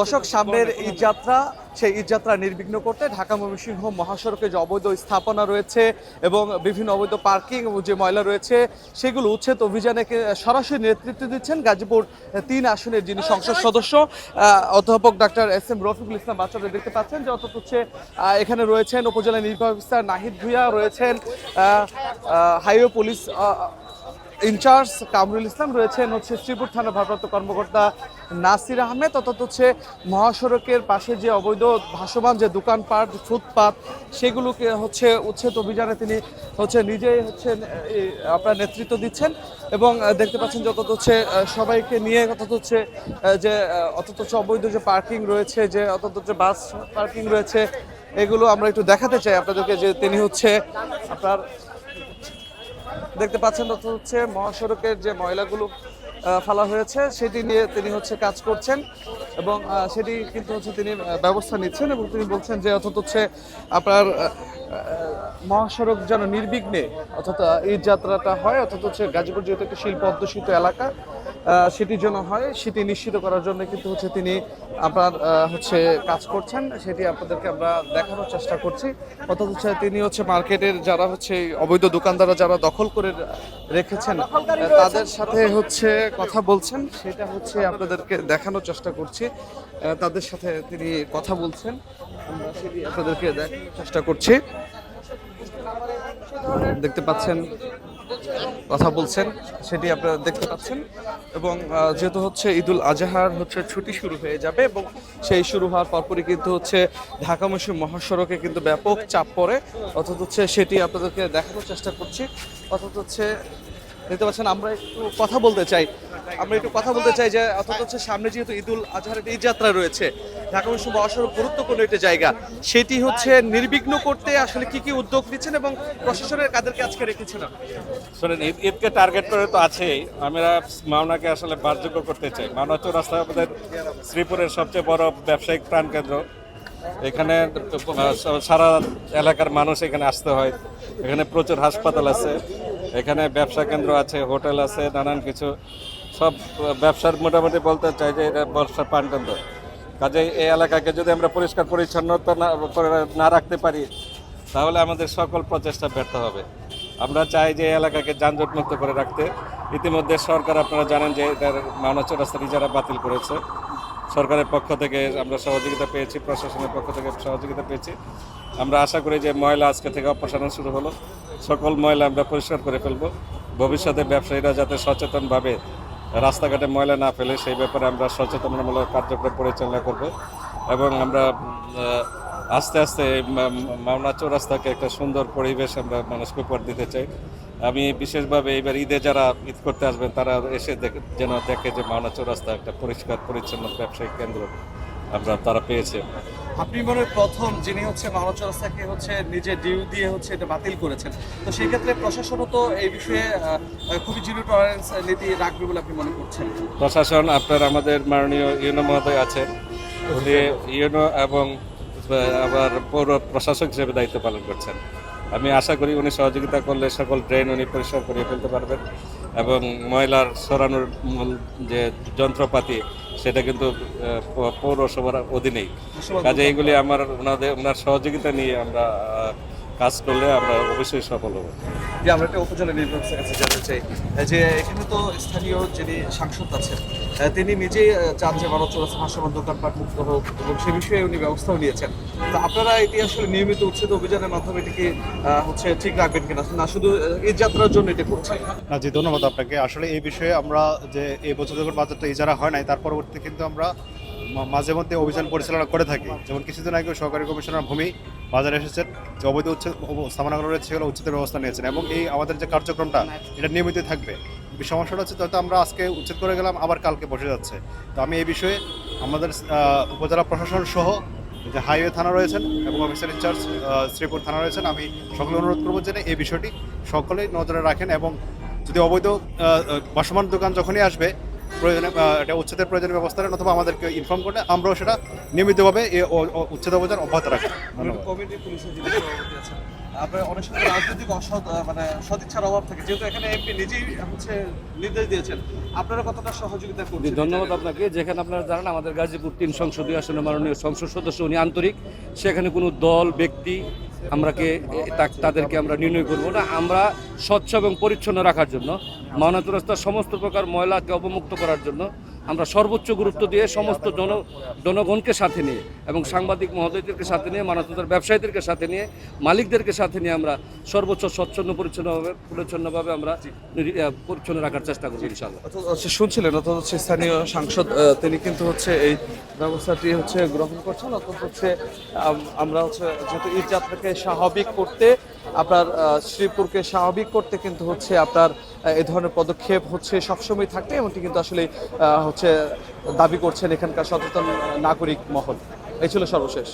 দর্শক, সামনের ঈদযাত্রা, সেই ঈদযাত্রা নির্বিঘ্ন করতে ঢাকা ময়মনসিংহ মহাসড়কে যে অবৈধ স্থাপনা রয়েছে এবং বিভিন্ন অবৈধ পার্কিং যে ময়লা রয়েছে সেগুলো উচ্ছেদ অভিযানে সরাসরি নেতৃত্ব দিচ্ছেন গাজীপুর ৩ আসনের যিনি সংসদ সদস্য অধ্যাপক ডাক্তার এস.এম. রফিকুল ইসলাম বাচ্চারা দেখতে পাচ্ছেন যে অর্থাৎ হচ্ছে এখানে রয়েছেন উপজেলা নির্বাহী অফিসার নাহিদ ভুঁইয়া, রয়েছেন highway police in charge Kamrul Islam, রয়েছেন হচ্ছে শ্রীপুর থানা ভারপ্রাপ্ত কর্মকর্তা নাসির আহমেদ, অর্থাৎ হচ্ছে মহাসড়কের পাশে যে অবৈধ ভাসমান যে দোকানপাট ফুটপাত সেগুলোকে হচ্ছে উচ্ছেদ অভিযানে তিনি হচ্ছে নিজেই হচ্ছে আপনার নেতৃত্ব দিচ্ছেন এবং দেখতে পাচ্ছেন যে অর্থাৎ হচ্ছে সবাইকে নিয়ে অর্থাৎ হচ্ছে যে অর্থাৎ হচ্ছে অবৈধ যে পার্কিং রয়েছে, যে অর্থাৎ হচ্ছে বাস পার্কিং রয়েছে, এগুলো আমরা একটু দেখাতে চাই আপনাদেরকে যে তিনি হচ্ছে আপনার দেখতে পাচ্ছেন হচ্ছে মহাসড়কের যে ময়লাগুলো ফেলা হয়েছে সেটি নিয়ে তিনি হচ্ছে কাজ করছেন এবং সেটি কিন্তু হচ্ছে তিনি ব্যবস্থা নিচ্ছেন এবং তিনি বলছেন যে অর্থাৎ হচ্ছে আপনার মহাসড়ক যেন নির্বিঘ্নে অর্থাৎ ঈদ যাত্রাটা হয়, অর্থাৎ হচ্ছে গাজীপুর যেহেতু একটি শিল্প অধ্যুষিত এলাকা সেটি যেন হয় সেটি নিশ্চিত করার জন্য কিন্তু হচ্ছে তিনি আপনার হচ্ছে কাজ করছেন, সেটি আপনাদেরকে আমরা দেখানোর চেষ্টা করছি। অর্থাৎ হচ্ছে তিনি হচ্ছে মার্কেটের যারা হচ্ছে অবৈধ দোকানদাররা যারা দখল করে রেখেছেন তাদের সাথে হচ্ছে কথা বলছেন, সেটা হচ্ছে আপনাদেরকে দেখানোর চেষ্টা করছি। তাদের সাথে তিনি কথা বলছেন, আমরা সেটি আপনাদেরকে দেখানোর চেষ্টা করছি। দেখতে পাচ্ছেন কথা বলছেন, সেটি আপনারা দেখতে পাচ্ছেন এবং যেহেতু হচ্ছে ঈদুল আজহার হচ্ছে ছুটি শুরু হয়ে যাবে এবং সেই শুরু হওয়ার পরপরই কিন্তু হচ্ছে ঢাকা ময়মনসিংহ মহাসড়কে কিন্তু ব্যাপক চাপ পড়ে, অর্থাৎ হচ্ছে সেটি আপনাদেরকে দেখানোর চেষ্টা করছি। অর্থাৎ হচ্ছে দেখতে পাচ্ছেন আমরা একটু কথা বলতে চাই যে অর্থাৎ হচ্ছে সামনে যেহেতু ঈদুল আজহার ঈদ যাত্রা রয়েছে, ঢাকা ময়মনসিংহ মহাসড়ক গুরুত্বপূর্ণ একটি জায়গা, সেটি হচ্ছে নির্বিঘ্ন করতে আসলে কি কি উদ্যোগ নিচ্ছেন এবং প্রশাসনের কাদেরকে আজকে রেখেছেন? শোনেন, ঈদকে টার্গেট করে তো আছেই। আমরা মাওনাকে আসলে বাসযোগ্য করতে চাই। মাওনা চৌরাস্তা আমাদের শ্রীপুরের সবচেয়ে বড় ব্যবসায়িক প্রাণকেন্দ্র। এখানে সারা এলাকার মানুষ এখানে আসতে হয়। এখানে প্রচুর হাসপাতাল আছে, এখানে ব্যবসা কেন্দ্র আছে, হোটেল আছে, নানান কিছু সব ব্যবসার মোটামুটি বলতে চাই যে এটা ব্যবসার প্রাণকেন্দ্র। কাজেই এই এলাকাকে যদি আমরা পরিষ্কার পরিচ্ছন্নতা না রাখতে পারি তাহলে আমাদের সকল প্রচেষ্টা ব্যর্থ হবে। আমরা চাই যে এই এলাকাকে যানজট মুক্ত করে রাখতে। ইতিমধ্যে সরকার, আপনারা জানেন যে এটার মাওনা চৌরাস্তা ইজারা বাতিল করেছে। সরকারের পক্ষ থেকে আমরা সহযোগিতা পেয়েছি, প্রশাসনের পক্ষ থেকে সহযোগিতা পেয়েছি। আমরা আশা করি যে ময়লা আজকে থেকে অপসারণ শুরু হলো, সকল ময়লা আমরা পরিষ্কার করে ফেলব। ভবিষ্যতে ব্যবসায়ীরা যাতে সচেতনভাবে রাস্তাঘাটে ময়লা না ফেলে সেই ব্যাপারে আমরা সচেতনমূলক কার্যক্রম পরিচালনা করব এবং আমরা আস্তে আস্তে মাওনা চৌরাস্তাকে একটা সুন্দর পরিবেশ আমরা মানুষকে উপহার দিতে চাই। আমি বিশেষভাবে এইবার ঈদে যারা ঈদ করতে আসবেন তারা এসে যেন দেখে যে মাওনা চৌরাস্তা একটা পরিষ্কার পরিচ্ছন্ন ব্যবসায়িক কেন্দ্র তারা পেয়েছে। আপনি মনে হয় প্রথম যিনি হচ্ছে মাওনা চৌরাস্তাকে হচ্ছে নিজে ডিউ দিয়ে হচ্ছে এটা বাতিল করেছেন, তো সেই ক্ষেত্রে প্রশাসনও তো এই বিষয়ে খুবই জিরো টলারেন্স নীতি রাখবে বলে আপনি মনে করছেন? প্রশাসন, আপনার আমাদের মাননীয় ইউনো মহোদয় আছেন, উনি ইউনো এবং আবার পৌর প্রশাসক হিসেবে দায়িত্ব পালন করছেন। আমি আশা করি উনি সহযোগিতা করলে সকল ড্রেন উনি পরিষ্কার করে ফেলতে পারবেন এবং ময়লার সরানোর যে যন্ত্রপাতি সেটা কিন্তু পৌরসভার অধীনেই। কাজে এইগুলি ওনার সহযোগিতা নিয়ে আমরা কাজ করলে আমরা অবশ্যই সফল হব। যে আমরা একটা উপজেলা নির্বাচনের কাছে জানতে চাই যে এখানে তো স্থানীয় যিনি সাংসদ আছেন তিনি নিজেই চান যে মাওনা চৌরাস্তা ভাসমান দোকানপাট মুক্ত হোক এবং সে বিষয়ে উনি ব্যবস্থাও নিয়েছেন। তো আপনারা এটি আসলে নিয়মিত উচ্ছেদ অভিযানের মাধ্যমে এটিকে হচ্ছে ঠিক রাখবেন কিনা, না শুধু এই যাত্রার জন্য এটি করছেন? না জি, ধন্যবাদ আপনাকে। আসলে এই বিষয়ে আমরা যে এই বছর যখন বাজারটা ইজারা হয় নাই তার পরবর্তীতে কিন্তু আমরা মাঝে মধ্যে অভিযান পরিচালনা করে থাকি। যেমন কিছুদিন আগে সহকারী কমিশনার ভূমি বাজারে এসেছেন, যে অবৈধ স্থাপনাগুলো রয়েছে সেগুলো উচ্ছেদের ব্যবস্থা নিয়েছেন এবং এই আমাদের যে কার্যক্রমটা এটা নিয়মিত থাকবে। সমস্যাটা হচ্ছে হয়তো আমরা আজকে উচ্ছেদ করে গেলাম, আবার কালকে বসে যাচ্ছে। তো আমি এই বিষয়ে আমাদের উপজেলা প্রশাসন সহ যে হাইওয়ে থানা রয়েছেন এবং অফিসার ইনচার্জ শ্রীপুর থানা রয়েছেন, আমি সকলে অনুরোধ করবো যে এই বিষয়টি সকলেই নজরে রাখেন এবং যদি অবৈধ ভাসমান দোকান যখনই আসবে প্রয়োজনে এটা উচ্ছেদের প্রয়োজনীয় ব্যবস্থা নেন অথবা আমাদেরকে ইনফর্ম করলে আমরাও সেটা নিয়মিতভাবে এই উচ্ছেদ অভিযান অব্যাহত রাখি। ধন্যবাদ। আপনার অনেক সময় রাজনৈতিক মানে সদিচ্ছার অভাব থাকে, যেহেতু এখানে এমপি নিজেই হচ্ছে নির্দেশ দিয়েছেন, আপনারা কতটা সহযোগিতা করছেন? ধন্যবাদ আপনাকে। যেখানে আপনারা জানেন আমাদের গাজীপুর 3 সংসদীয় আসনে মাননীয় সংসদ সদস্য উনি আন্তরিক, সেখানে কোনো দল ব্যক্তি তাদেরকে আমরা নির্ণয় করব না। আমরা স্বচ্ছ এবং পরিচ্ছন্ন রাখার জন্য, মাওনা চৌরাস্তার সমস্ত প্রকার ময়লাকে অবমুক্ত করার জন্য আমরা সর্বোচ্চ গুরুত্ব দিয়ে সমস্ত জনগণকে সাথে নিয়ে এবং সাংবাদিক মহোদয়দেরকে সাথে নিয়ে, মাওনা চৌরাস্তার ব্যবসায়ীদেরকে সাথে নিয়ে, মালিকদেরকে সাথে নিয়ে আমরা সর্বোচ্চ স্বচ্ছন্দ পরিচ্ছন্নভাবে আমরা পরিচ্ছন্ন রাখার চেষ্টা করব ইনশাআল্লাহ। শুনছিলেন অর্থাৎ হচ্ছে স্থানীয় সাংসদ তিনি কিন্তু হচ্ছে এই ব্যবস্থাটি হচ্ছে গ্রহণ করছেন। অর্থাৎ হচ্ছে আমরা হচ্ছে যেহেতু ঈদ যাত্রাকে স্বাভাবিক করতে, আপনার শ্রীপুরকে স্বাভাবিক করতে কিন্তু হচ্ছে আপনার এই ধরনের পদক্ষেপ হচ্ছে সবসময় থাকবে, এমনটি কিন্তু আসলে হচ্ছে দাবি করছেন এখানকার সচেতন নাগরিক মহল। এই ছিল সর্বশেষ।